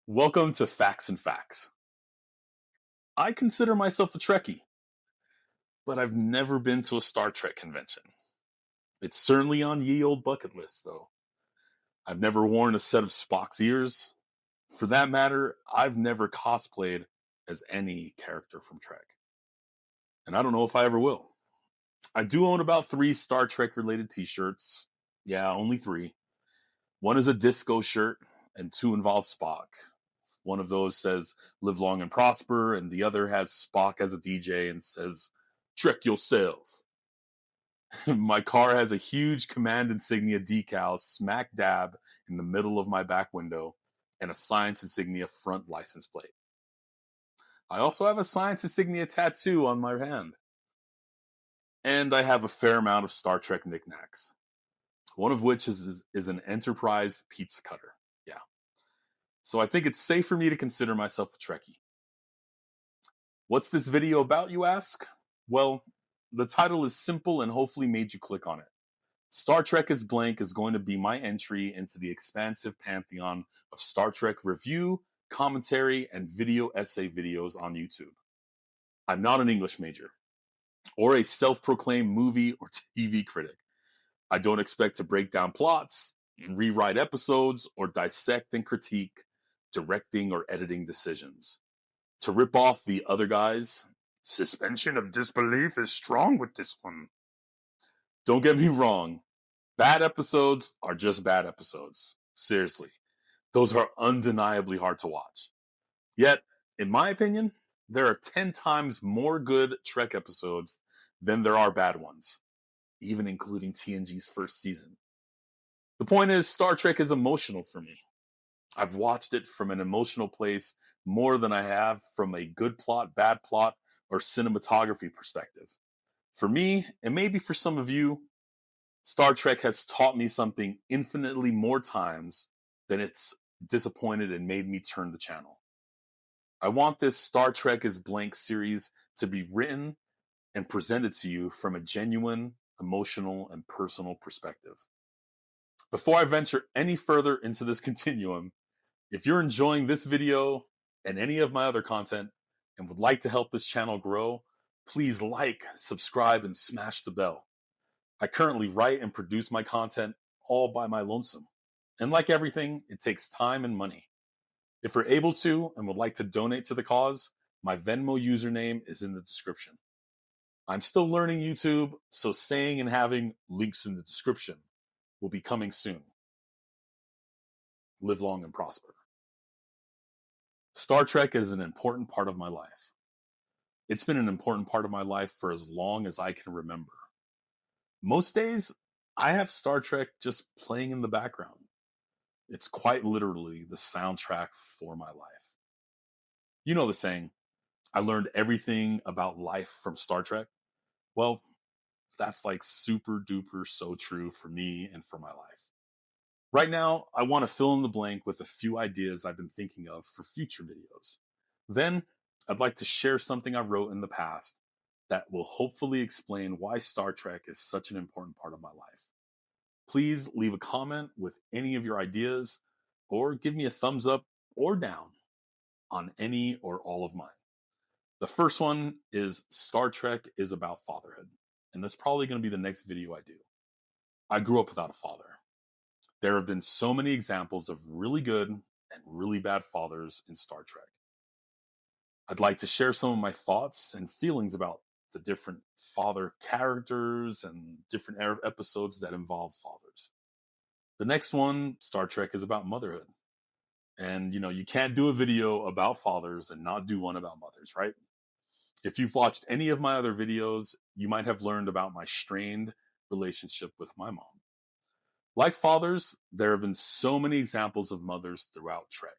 Welcome to Facts and Facts. I consider myself a Trekkie, but I've never been to a Star Trek convention. It's certainly on ye old bucket list, though. I've never worn a set of Spock's ears. For that matter, I've never cosplayed as any character from Trek. And I don't know if I ever will. I do own about 3 Star Trek related t-shirts. Yeah, only 3. One is a disco shirt, and 2 involve Spock. One of those says live long and prosper, and the other has Spock as a DJ and says trek yourself. My car has a huge command insignia decal smack dab in the middle of my back window and a science insignia front license plate. I also have a science insignia tattoo on my hand. And I have a fair amount of Star Trek knickknacks. One of which is an Enterprise pizza cutter. Yeah. So I think it's safe for me to consider myself a Trekkie. What's this video about, you ask? Well, the title is simple and hopefully made you click on it. Star Trek is Blank is going to be my entry into the expansive pantheon of Star Trek review, commentary, and video essay videos on YouTube. I'm not an English major or a self-proclaimed movie or TV critic. I don't expect to break down plots, rewrite episodes, or dissect and critique directing or editing decisions. To rip off the other guys, suspension of disbelief is strong with this one. Don't get me wrong. Bad episodes are just bad episodes. Seriously. Those are undeniably hard to watch. Yet, in my opinion, there are 10 times more good Trek episodes than there are bad ones, even including TNG's first season. The point is, Star Trek is emotional for me. I've watched it from an emotional place more than I have from a good plot, bad plot, or cinematography perspective. For me, and maybe for some of you, Star Trek has taught me something infinitely more times than it's disappointed and made me turn the channel. I want this Star Trek is Blank series to be written and presented to you from a genuine, emotional, and personal perspective. Before I venture any further into this continuum, if you're enjoying this video and any of my other content and would like to help this channel grow, please like, subscribe, and smash the bell. I currently write and produce my content all by my lonesome. And like everything, it takes time and money. If you're able to and would like to donate to the cause, my Venmo username is in the description. I'm still learning YouTube, so saying and having links in the description will be coming soon. Live long and prosper. Star Trek is an important part of my life. It's been an important part of my life for as long as I can remember. Most days, I have Star Trek just playing in the background. It's quite literally the soundtrack for my life. You know the saying, I learned everything about life from Star Trek. Well, that's like super duper so true for me and for my life. Right now, I want to fill in the blank with a few ideas I've been thinking of for future videos. Then, I'd like to share something I wrote in the past that will hopefully explain why Star Trek is such an important part of my life. Please leave a comment with any of your ideas or give me a thumbs up or down on any or all of mine. The first one is Star Trek is about fatherhood, and that's probably going to be the next video I do. I grew up without a father. There have been so many examples of really good and really bad fathers in Star Trek. I'd like to share some of my thoughts and feelings about the different father characters and different episodes that involve fathers. The next one, Star Trek, is about motherhood. And, you can't do a video about fathers and not do one about mothers, right? If you've watched any of my other videos, you might have learned about my strained relationship with my mom. Like fathers, there have been so many examples of mothers throughout Trek,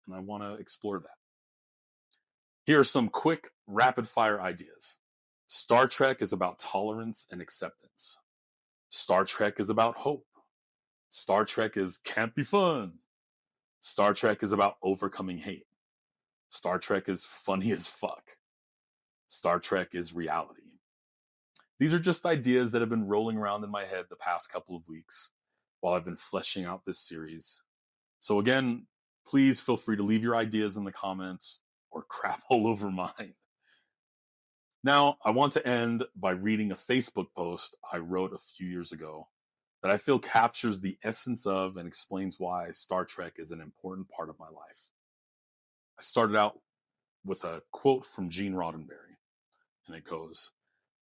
and I want to explore that. Here are some quick, rapid-fire ideas. Star Trek is about tolerance and acceptance. Star Trek is about hope. Star Trek is can't be fun. Star Trek is about overcoming hate. Star Trek is funny as fuck. Star Trek is reality. These are just ideas that have been rolling around in my head the past couple of weeks while I've been fleshing out this series. So again, Please feel free to leave your ideas in the comments or crap all over mine. Now, I want to end by reading a Facebook post I wrote a few years ago that I feel captures the essence of and explains why Star Trek is an important part of my life. I started out with a quote from Gene Roddenberry, and it goes,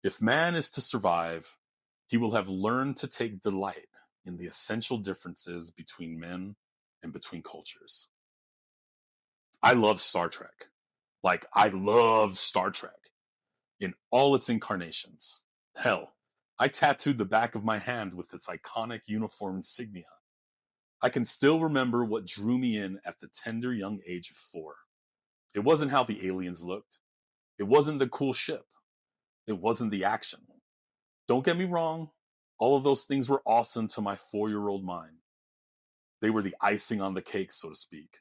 "If man is to survive, he will have learned to take delight in the essential differences between men and between cultures." I love Star Trek. Like, I love Star Trek in all its incarnations. Hell, I tattooed the back of my hand with its iconic uniform insignia. I can still remember what drew me in at the tender young age of 4. It wasn't how the aliens looked. It wasn't the cool ship. It wasn't the action. Don't get me wrong, all of those things were awesome to my 4-year-old mind. They were the icing on the cake, so to speak,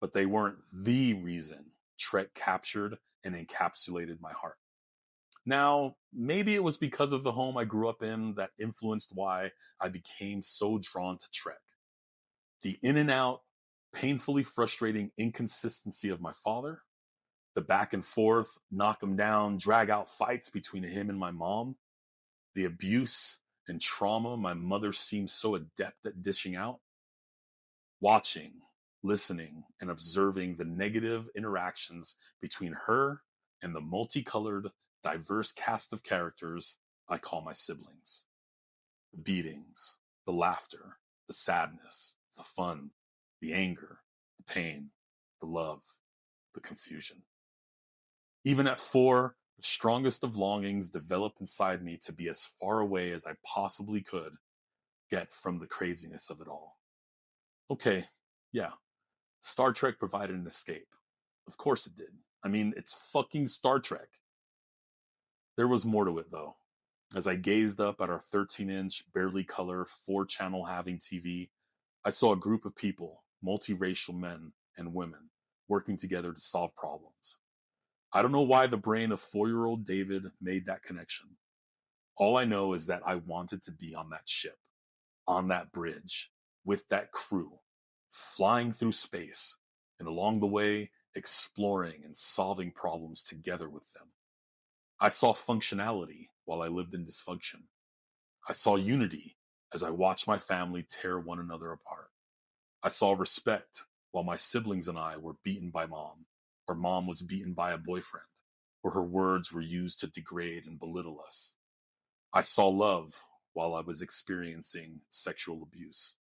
but they weren't the reason Trek captured and encapsulated my heart. Now, maybe it was because of the home I grew up in that influenced why I became so drawn to Trek. The in and out, painfully frustrating inconsistency of my father, the back and forth, knock him down, drag out fights between him and my mom, the abuse and trauma my mother seemed so adept at dishing out, watching, listening, and observing the negative interactions between her and the multicolored, diverse cast of characters I call my siblings. The beatings, the laughter, the sadness, the fun, the anger, the pain, the love, the confusion. Even at 4, the strongest of longings developed inside me to be as far away as I possibly could get from the craziness of it all. Okay, yeah, Star Trek provided an escape. Of course it did. I mean, it's fucking Star Trek. There was more to it, though. As I gazed up at our 13-inch, barely color, 4-channel having TV, I saw a group of people, multiracial men and women, working together to solve problems. I don't know why the brain of 4-year-old David made that connection. All I know is that I wanted to be on that ship, on that bridge, with that crew, flying through space, and along the way, exploring and solving problems together with them. I saw functionality while I lived in dysfunction. I saw unity as I watched my family tear one another apart. I saw respect while my siblings and I were beaten by mom, or mom was beaten by a boyfriend, or her words were used to degrade and belittle us. I saw love while I was experiencing sexual abuse.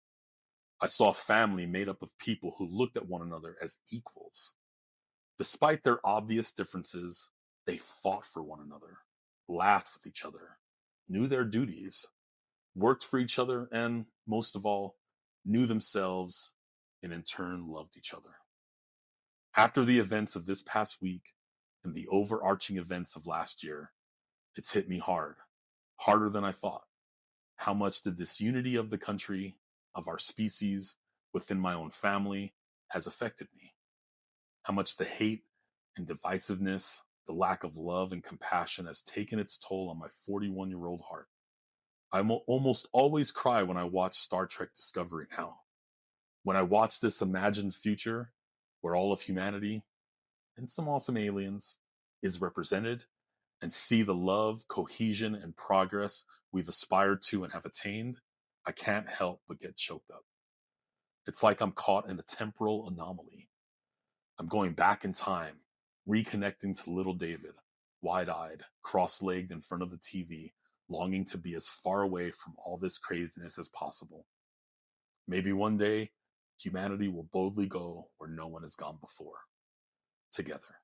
I saw a family made up of people who looked at one another as equals. Despite their obvious differences, they fought for one another, laughed with each other, knew their duties, worked for each other, and, most of all, knew themselves and in turn loved each other. After the events of this past week and the overarching events of last year, it's hit me hard, harder than I thought. How much the disunity of the country, of our species, within my own family, has affected me. How much the hate and divisiveness, the lack of love and compassion has taken its toll on my 41-year-old heart. I almost always cry when I watch Star Trek Discovery now. When I watch this imagined future where all of humanity, and some awesome aliens, is represented, and see the love, cohesion, and progress we've aspired to and have attained, I can't help but get choked up. It's like I'm caught in a temporal anomaly. I'm going back in time, reconnecting to little David, wide-eyed, cross-legged in front of the TV, longing to be as far away from all this craziness as possible. Maybe one day, humanity will boldly go where no one has gone before. Together.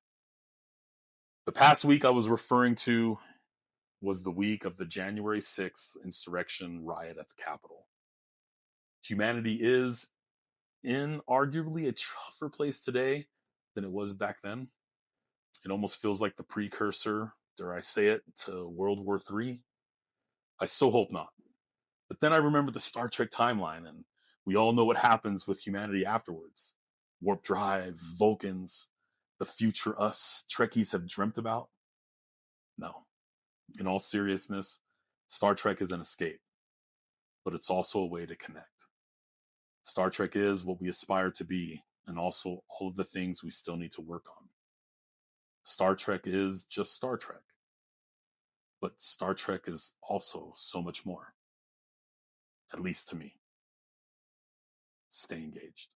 The past week I was referring to was the week of the January 6th insurrection riot at the Capitol. Humanity is in arguably a tougher place today than it was back then. It almost feels like the precursor, dare I say it, to World War III. I so hope not. But then I remember the Star Trek timeline, and we all know what happens with humanity afterwards. Warp drive, Vulcans, the future us Trekkies have dreamt about. No. In all seriousness, Star Trek is an escape, but it's also a way to connect. Star Trek is what we aspire to be, and also all of the things we still need to work on. Star Trek is just Star Trek, but Star Trek is also so much more, at least to me. Stay engaged.